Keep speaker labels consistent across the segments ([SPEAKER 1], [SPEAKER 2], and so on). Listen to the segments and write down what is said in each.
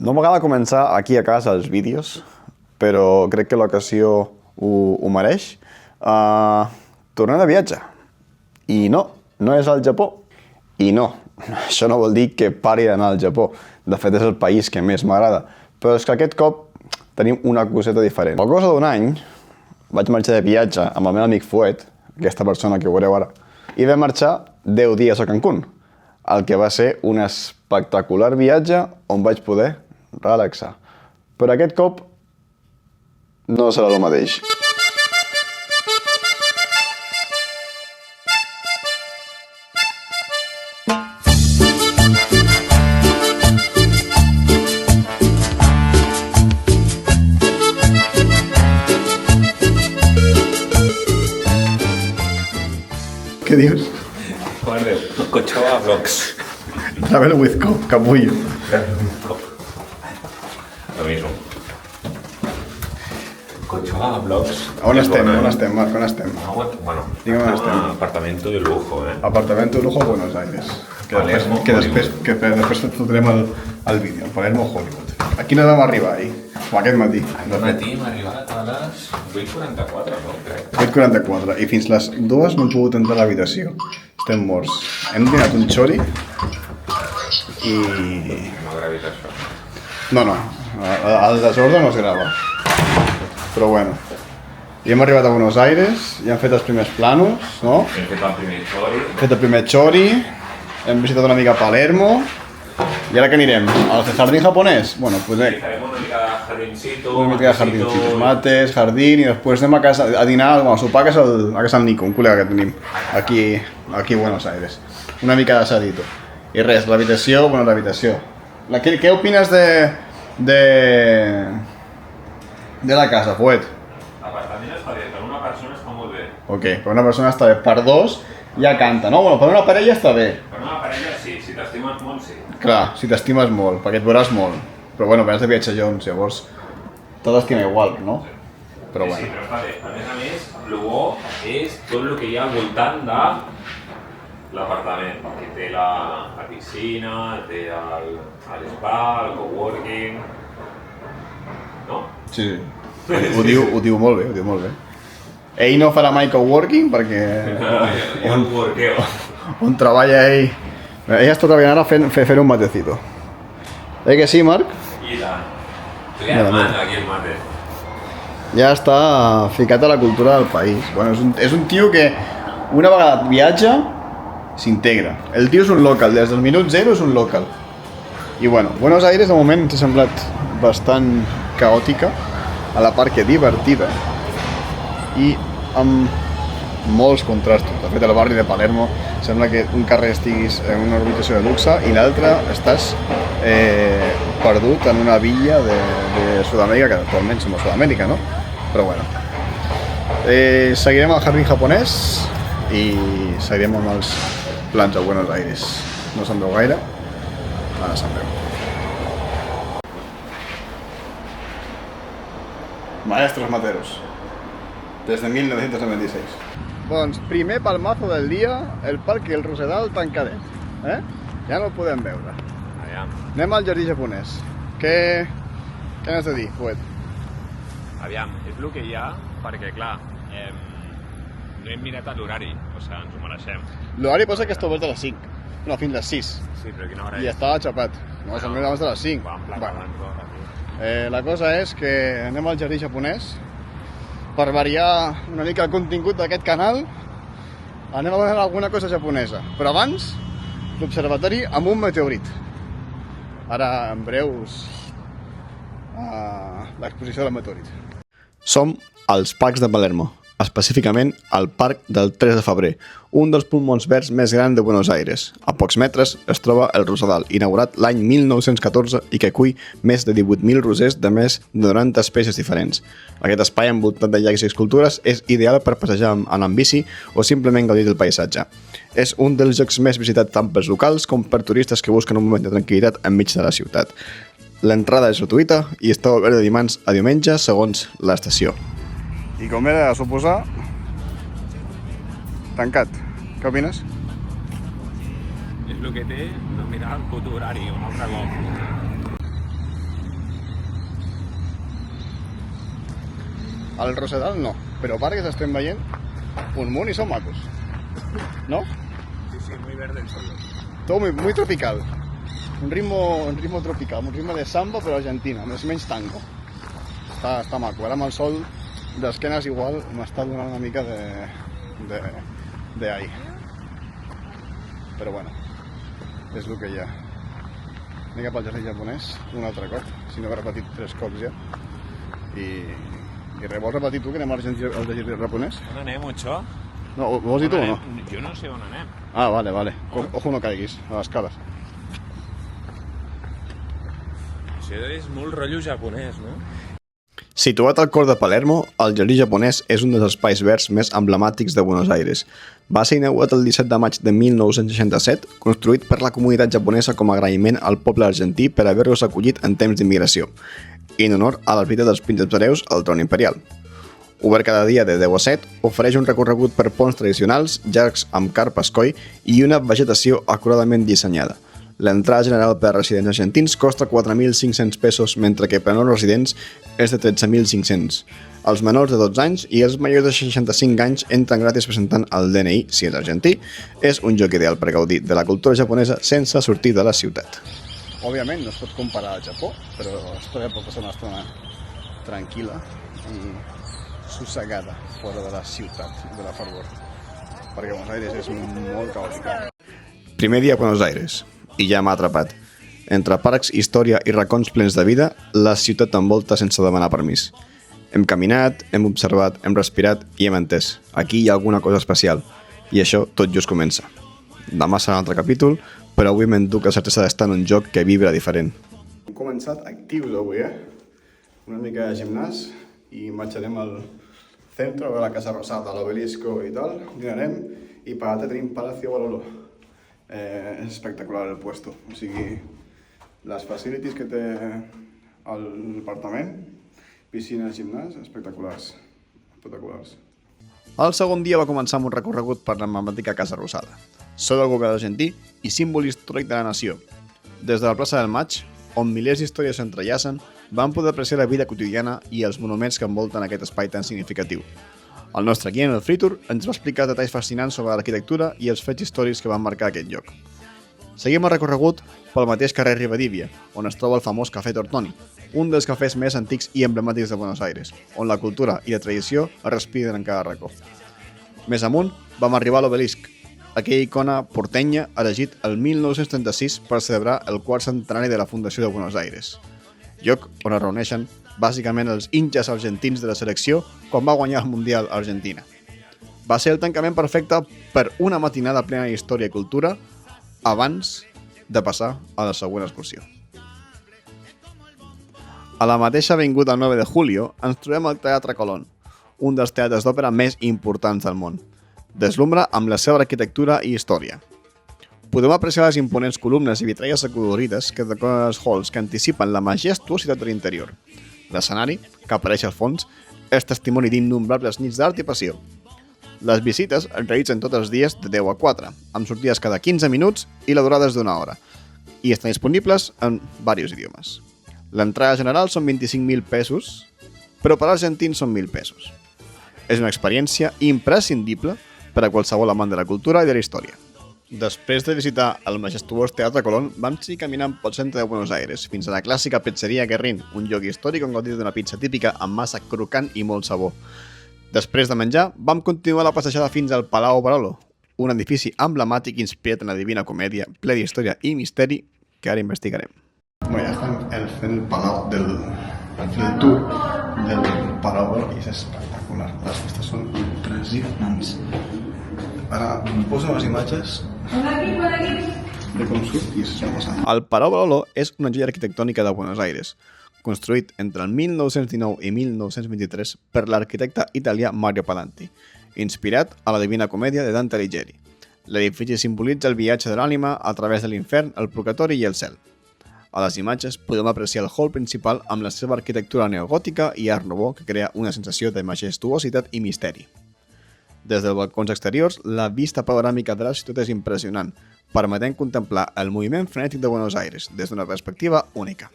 [SPEAKER 1] No m'agrada començar aquí a casa els vídeos, però crec que l'ocasió ho mereix. Tornem de viatge. I no és al Japó. I no, això no vol dir que pari d'anar al Japó. De fet, és el país que més m'agrada. Però és que aquest cop tenim una coseta diferent. A cosa d'un any vaig marxar de viatge amb el meu amic Fuet, aquesta persona que veureu ara, i vam marxar 10 dies a Cancún, el que va ser un espectacular viatge on vaig poder relaxar. Però aquest cop no serà el mateix. Què dius?
[SPEAKER 2] Guardeu, Cochoa Vlogs.
[SPEAKER 1] Travel with Capullo.
[SPEAKER 2] Lo mismo. Cochoa Vlogs.
[SPEAKER 1] On estem, Marc? On estem?
[SPEAKER 2] Bueno,
[SPEAKER 1] Digue'm on estem.
[SPEAKER 2] Apartamento de lujo,
[SPEAKER 1] Apartamento de lujo a Buenos Aires.
[SPEAKER 2] Palermo,
[SPEAKER 1] Que després fotrem el vídeo. Palermo, Hollywood. A quina hora vam arribar ahir? O aquest matí?
[SPEAKER 2] Aquest matí hem arribat a les 8:44, no? Crec.
[SPEAKER 1] 8:44. I fins les 2 no hem pogut entrar a l'habitació. Estem morts. Hem dinat un xori i...
[SPEAKER 2] No gravis això.
[SPEAKER 1] No. El desordre no es grava. Però bueno. I hem arribat a Buenos Aires, ja hem fet els primers planos, no?
[SPEAKER 2] Hem fet el primer xori.
[SPEAKER 1] Hem fet el primer xori, hem visitat una mica Palermo, i ara què anirem? Al jardín japonès? Bueno, pues
[SPEAKER 2] Farem una mica de jardincito.
[SPEAKER 1] una mica de jardincitos, mates, jardín, i després anem a dinar, a sopar a casa del Nico, un col·lega que tenim aquí a Buenos Aires. Una mica d'assadito. I res, l'habitació, Què opines de la casa, Fuet?
[SPEAKER 2] L'apartament està bé, per una persona està molt bé.
[SPEAKER 1] Ok, per una persona està bé, per dos ja canta, no? Bueno, per una parella està bé.
[SPEAKER 2] Per una parella sí, si t'estimes molt sí.
[SPEAKER 1] Clar, si t'estimes molt, perquè et veuràs molt. Però bueno, vens de viatge junts, llavors tot t'estima igual, no? Però
[SPEAKER 2] Sí,
[SPEAKER 1] bueno.
[SPEAKER 2] però està bé. A més, el bo és tot el que hi ha al voltant de l'apartament, que té la piscina, té l'espa, el coworking... No?
[SPEAKER 1] Sí. Ho diu molt bé, Ell no farà mai coworking perquè
[SPEAKER 2] Jo el workeo.
[SPEAKER 1] on treballa ell... Ell està treballant ara fent un matecito. Que sí, Marc?
[SPEAKER 2] I tant. Li manda aquí el mate.
[SPEAKER 1] Ja està ficat a la cultura del país. Bueno, és un tio que una vegada viatja, s'integra. El tio és un local, des del minut zero és un local. I bueno, Buenos Aires de moment ens ha semblat bastant caòtica, a la part que divertida i amb molts contrastos. De fet, al barri de Palermo sembla que un carrer estiguis en una urbanizació de luxe i l'altre estàs perdut en una villa de Sud-amèrica, que actualment som a Sud-amèrica, no? Però bueno. Seguirem al jardín japonès i seguirem amb els plans a Buenos Aires. No se'n veu gaire, ara se'n veu. Maestros materos, des de 1996. Doncs primer palmazo del dia, el Parque El Rosedal tancadet. Ja no el podem veure.
[SPEAKER 2] Aviam.
[SPEAKER 1] Anem al jardí japonès. Què n'has de dir, Fuet?
[SPEAKER 2] Aviam, és el que hi ha, perquè clar, no hem mirat l'horari, o sigui, ens ho mereixem.
[SPEAKER 1] L'horari posa que està obert a les 5. No, fins a les 6.
[SPEAKER 2] Sí, però quina hora
[SPEAKER 1] I
[SPEAKER 2] és?
[SPEAKER 1] estava xapat. No, som abans de les 5.
[SPEAKER 2] Va, en plan,
[SPEAKER 1] Bueno. La cosa és que anem al jardí japonès per variar una mica el contingut d'aquest canal. Anem a veure alguna cosa japonesa, però abans l'observatori amb un meteorit. Ara en breus l'exposició del meteorit. Som als parcs de Palermo, específicament al Parc del 3 de Febrer, un dels pulmons verds més grans de Buenos Aires. A pocs metres es troba el Rosedal, inaugurat l'any 1914 i que acull més de 18.000 rosers de més de 90 espècies diferents. Aquest espai envoltat de llacs i escultures és ideal per passejar en bici o simplement gaudir del paisatge. És un dels llocs més visitats tant pels locals com per turistes que busquen un moment de tranquil·litat enmig de la ciutat. L'entrada és gratuïta i està obert de dimarts a diumenge segons l'estació. I com era de suposar, tancat. Què opines?
[SPEAKER 2] És el que té no mirar el puto horari un altre cop.
[SPEAKER 1] Al Rosedal no, però parques estem veient un munt i són macos. ¿No?
[SPEAKER 2] Sí, muy verde el suelo.
[SPEAKER 1] Todo muy tropical. Un ritmo tropical, un ritme de samba però argentina, més menys tango. Està maco. Ara amb el sol d'esquenes igual m'està donant una mica d'ai. Però bueno, és el que hi ha. Anem cap al jardí japonès un altre cop, si no he repetit 3 cops ja. I res, vols repetir tu que anem al jardí japonès?
[SPEAKER 2] On anem, això?
[SPEAKER 1] No, ho vols dir tu o no?
[SPEAKER 2] Jo no sé on anem.
[SPEAKER 1] Ah, vale. Ojo no caiguis, a les escales.
[SPEAKER 2] Això és molt rotllo japonès, no?
[SPEAKER 1] Situat al cor de Palermo, el jardí japonès és un dels espais verds més emblemàtics de Buenos Aires. Va ser inaugurat el 17 de maig de 1967, construït per la comunitat japonesa com a agraïment al poble argentí per haver-los acollit en temps d'immigració, i en honor a la visita dels prínceps hereus al tron imperial. Obert cada dia de 10 a 7, ofereix un recorregut per ponts tradicionals, llargs amb carpes coi i una vegetació acuradament dissenyada. L'entrada general per a residents argentins costa 4.500 pesos, mentre que per a no residents és de 13.500. Els menors de 12 anys i els majors de 65 anys entren gratis presentant el DNI, si és argentí. És un lloc ideal per gaudir de la cultura japonesa sense sortir de la ciutat. Òbviament no es pot comparar al Japó, però estoy a passar una estona tranquil·la i sossegada fora de la ciutat de la fervor, perquè Buenos Aires és molt caòtica. Primer dia a Buenos Aires, i ja m'ha atrapat. Entre parcs, història i racons plens de vida, la ciutat t'envolta sense demanar permís. Hem caminat, hem observat, hem respirat i hem entès. Aquí hi ha alguna cosa especial, i això tot just comença. Demà serà un altre capítol, però avui m'enduc la certesa d'estar en un joc que vibra diferent. Hem començat actius avui, Una mica de gimnàs i marxarem al centre, a la Casa Rosada, a l'Obelisco i tal, dinarem, i per l'altre tenim Palacio Bololo. És espectacular el puesto, o sigui, les facilities que té l'apartament, piscina, gimnàs, espectaculars. El segon dia va començar amb un recorregut per l'emblemàtica Casa Rosada, seu del govern argentí i símbol històric de la nació. Des de la plaça del Maig, on milers d'històries s'entrellacen, vam poder apreciar la vida quotidiana i els monuments que envolten aquest espai tan significatiu. El nostre guia en el Free Tour ens va explicar detalls fascinants sobre l'arquitectura i els fets històrics que van marcar aquest lloc. Seguim el recorregut pel mateix carrer Rivadavia, on es troba el famós Café Tortoni, un dels cafès més antics i emblemàtics de Buenos Aires, on la cultura i la tradició es respiren en cada racó. Més amunt, vam arribar a l'Obelisc, aquella icona portenya elegit el 1936 per celebrar el quart centenari de la fundació de Buenos Aires, lloc on es reuneixen bàsicament els hinchas argentins de la selecció quan va guanyar el Mundial a Argentina. Va ser el tancament perfecte per una matinada plena d'història i cultura abans de passar a la següent excursió. A la mateixa avinguda 9 de Julio ens trobem al Teatre Colón, un dels teatres d'òpera més importants del món. Deslumbra amb la seva arquitectura i història. Podem apreciar les imponents columnes i vitralles acolorides que decoren els halls que anticipen la majestuositat de l'interior. L'escenari, que apareix al fons, és testimoni d'innombrables nits d'art i passió. Les visites es realitzen tots els dies de 10 a 4, amb sortides cada 15 minuts i la durada és d'1 hora, i estan disponibles en diversos idiomes. L'entrada general són 25.000 pesos, però per als argentins són 1.000 pesos. És una experiència imprescindible per a qualsevol amant de la cultura i de la història. Després de visitar el majestuós Teatre Colón, vam seguir caminant pel centre de Buenos Aires, fins a la clàssica pizzeria Guerrín, un lloc històric on gaudir d'una pizza típica amb massa crocant i molt sabor. Després de menjar, vam continuar la passejada fins al Palau Barolo, un edifici emblemàtic inspirat en la Divina Comèdia, ple d'història i misteri que ara investigarem. Ja estem fent el Palau del tour del Palau Barolo i és espectacular. Les vistes són impressionants. Ara poso les imatges de com surt i és una passada. El Palau Barolo és una joia arquitectònica de Buenos Aires, construït entre el 1919 i 1923 per l'arquitecte italià Mario Palanti, inspirat a la Divina Comèdia de Dante Alighieri. L'edifici simbolitza el viatge de l'ànima a través de l'infern, el purgatori i el cel. A les imatges podem apreciar el hall principal amb la seva arquitectura neogòtica i art nouveau que crea una sensació de majestuositat i misteri. Des dels balcons exteriors, la vista panoràmica de la ciutat és impressionant, permetent contemplar el moviment frenètic de Buenos Aires des d'una perspectiva única.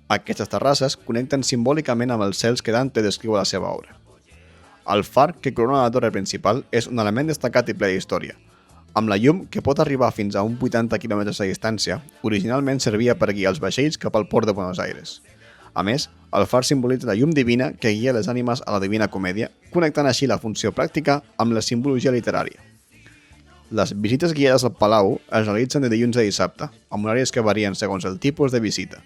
[SPEAKER 1] Aquestes terrasses connecten simbòlicament amb els cels que Dante descriu a la seva obra. El far que corona la torre principal és un element destacat i ple d'història. Amb la llum, que pot arribar fins a un 80 km de distància, originalment servia per guiar els vaixells cap al port de Buenos Aires. A més, el far simbolitza la llum divina que guia les ànimes a la Divina Comèdia, connectant així la funció pràctica amb la simbologia literària. Les visites guiades al palau es realitzen de dilluns a dissabte, amb horaris que varien segons el tipus de visita.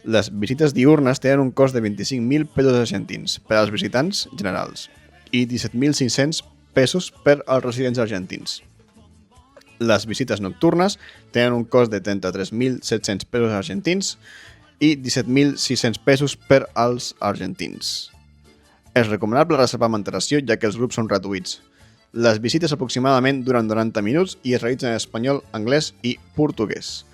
[SPEAKER 1] Les visites diurnes tenen un cost de 25.000 pesos argentins per als visitants generals i 17.500 pesos per als residents argentins. Les visites nocturnes tenen un cost de 33.700 pesos argentins i 17.600 pesos per als argentins. És recomanable reservar amb antelació ja que els grups són gratuïts. Les visites aproximadament duren 90 minuts i es realitzen en espanyol, anglès i portuguès.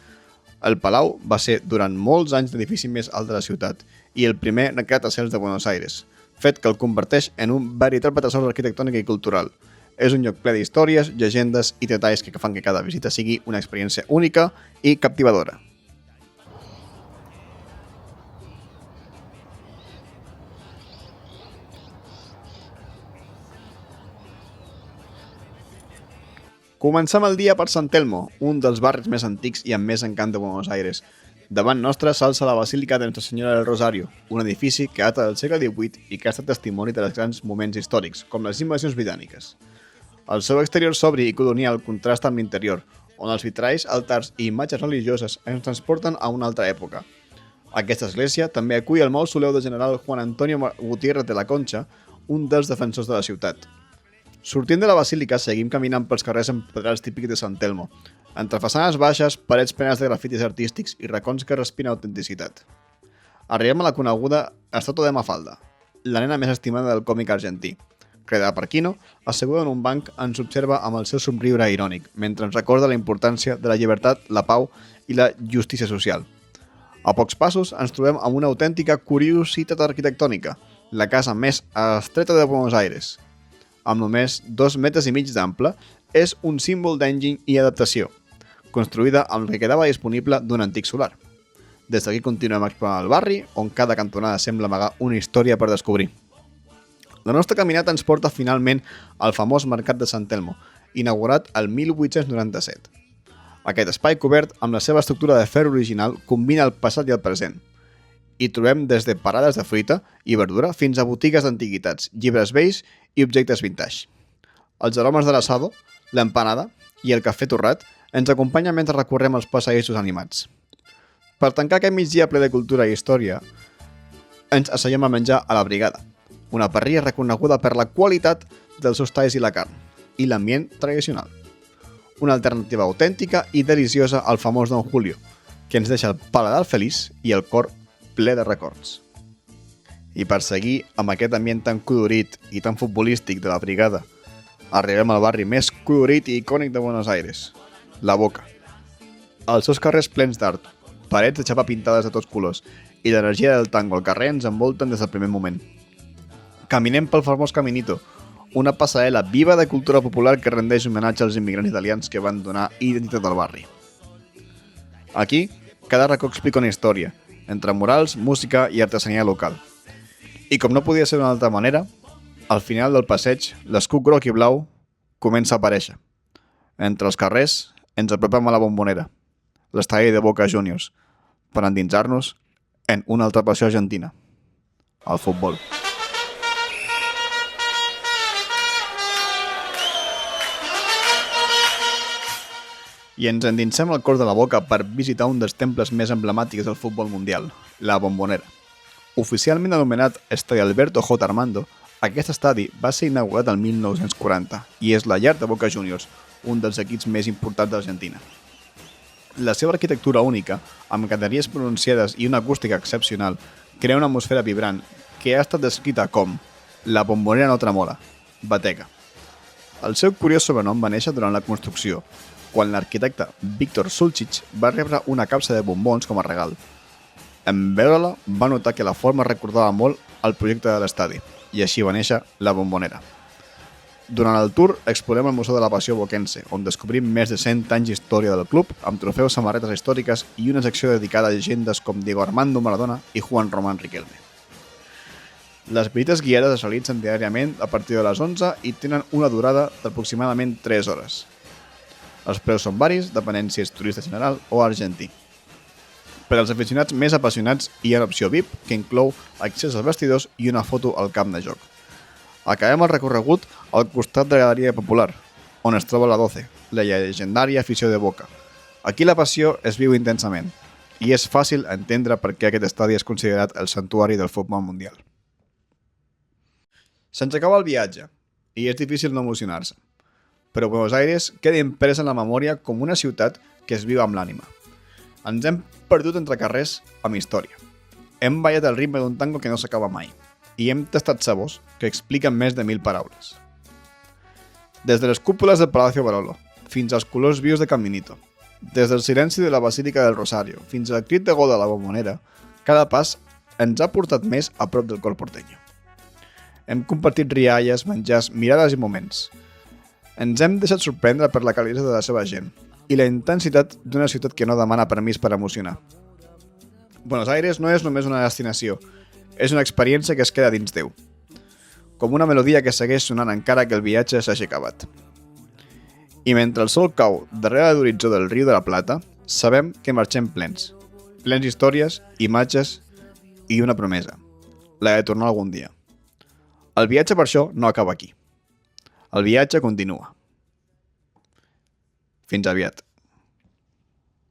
[SPEAKER 1] El palau va ser durant molts anys l'edifici més alt de la ciutat i el primer rascacielos de Buenos Aires, fet que el converteix en un veritable tresor arquitectònic i cultural. És un lloc ple d'històries, llegendes i detalls que fan que cada visita sigui una experiència única i captivadora. Comencem el dia per San Telmo, un dels barris més antics i amb més encant de Buenos Aires. Davant nostre s'alça la Basílica de Nuestra Señora del Rosario, un edifici que data del segle XVIII i que ha estat testimoni de els grans moments històrics, com les invasions britàniques. El seu exterior sobri i colonial contrasta amb l'interior, on els vitralls, altars i imatges religioses ens transporten a una altra època. Aquesta església també acull el mausoleu del general Juan Antonio Gutiérrez de la Concha, un dels defensors de la ciutat. Sortint de la basílica, seguim caminant pels carrers empedrats típics de San Telmo, entre façanes baixes, parets plenes de grafitis artístics i racons que respiren autenticitat. Arribem a la coneguda Estàtua de Mafalda, la nena més estimada del còmic argentí. Creada per Quino, asseguda en un banc, ens observa amb el seu somriure irònic, mentre ens recorda la importància de la llibertat, la pau i la justícia social. A pocs passos ens trobem amb una autèntica curiositat arquitectònica, la casa més estreta de Buenos Aires. Amb només 2,5 metres d'ample, és un símbol d'enginy i adaptació, construïda amb el que quedava disponible d'un antic solar. Des d'aquí continuem explorant el barri, on cada cantonada sembla amagar una història per descobrir. La nostra caminata ens porta finalment al famós Mercat de San Telmo, inaugurat el 1897. Aquest espai cobert, amb la seva estructura de ferro original, combina el passat i el present. Hi trobem des de parades de fruita i verdura fins a botigues d'antiguitats, llibres vells i objectes vintage. Els aromes de l'assado, l'empanada i el cafè torrat ens acompanyen mentre recorrem els passadissos animats. Per tancar aquest migdia ple de cultura i història, ens asseiem a menjar a la Brigada, una parrilla reconeguda per la qualitat dels seus talls i la carn, i l'ambient tradicional. Una alternativa autèntica i deliciosa al famós Don Julio, que ens deixa el paladar feliç i el cor ple de records. I per seguir amb aquest ambient tan colorit i tan futbolístic de la Brigada, arribem al barri més colorit i icònic de Buenos Aires, La Boca. Els seus carrers plens d'art, parets de xapa pintades de tots colors i l'energia del tango al carrer ens envolten des del primer moment. Caminem pel famós Caminito, una passarel·la viva de cultura popular que rendeix homenatge als immigrants italians que van donar identitat al barri. Aquí, cada racó explica una història, entre murals, música i artesania local. I com no podia ser d'una altra manera, al final del passeig, l'escut groc i blau comença a aparèixer. Entre els carrers ens apropem a la Bombonera, l'estadi de Boca Juniors, per endinsar-nos en una altra passió argentina, el futbol. I ens endinsem al cor de la Boca per visitar un dels temples més emblemàtics del futbol mundial, la Bombonera. Oficialment anomenat Estadi Alberto J. Armando, aquest estadi va ser inaugurat el 1940 i és la llar de Boca Juniors, un dels equips més importants d'Argentina. La seva arquitectura única, amb graderies pronunciades i una acústica excepcional, crea una atmosfera vibrant que ha estat descrita com la Bombonera no tremola, batega. El seu curiós sobrenom va néixer durant la construcció, quan l'arquitecte Víctor Sulcic va rebre una capsa de bombons com a regal. En veure-la, va notar que la forma recordava molt el projecte de l'estadi, i així va néixer la Bombonera. Durant el tour explorem el Museu de la Passió Boquense, on descobrim més de 100 anys d'història del club, amb trofeus, samarretes històriques i una secció dedicada a llegendes com Diego Armando Maradona i Juan Román Riquelme. Les visites guiades es realitzen diàriament a partir de les 11 i tenen una durada d'aproximadament 3 hores. Els preus són varis, depenent si és turista general o argentí. Per als aficionats més apassionats hi ha l'opció VIP, que inclou accés als vestidors i una foto al camp de joc. Acabem el recorregut al costat de la Galeria Popular, on es troba la 12, la llegendària afició de Boca. Aquí la passió es viu intensament, i és fàcil entendre per què aquest estadi és considerat el santuari del futbol mundial. Se'ns acaba el viatge, i és difícil no emocionar-se, però Buenos Aires queda impresa en la memòria com una ciutat que es viu amb l'ànima. Ens hem perdut entre carrers amb història. Hem ballat el ritme d'un tango que no s'acaba mai, i hem tastat sabors que expliquen més de 1000 paraules. Des de les cúpules del Palacio Barolo fins als colors vius de Caminito, des del silenci de la Basílica del Rosario fins al crit de gol de la Bombonera, cada pas ens ha portat més a prop del cor porteño. Hem compartit rialles, menjars, mirades i moments. Ens hem deixat sorprendre per la calidesa de la seva gent i la intensitat d'una ciutat que no demana permís per emocionar. Buenos Aires no és només una destinació, és una experiència que es queda dins teu, com una melodia que segueix sonant encara que el viatge s'hagi acabat. I mentre el sol cau darrere de l'horitzó del Riu de la Plata, sabem que marxem plens d'històries, imatges i una promesa, la de tornar algun dia. El viatge per això no acaba aquí. El viatge continua. Fins aviat.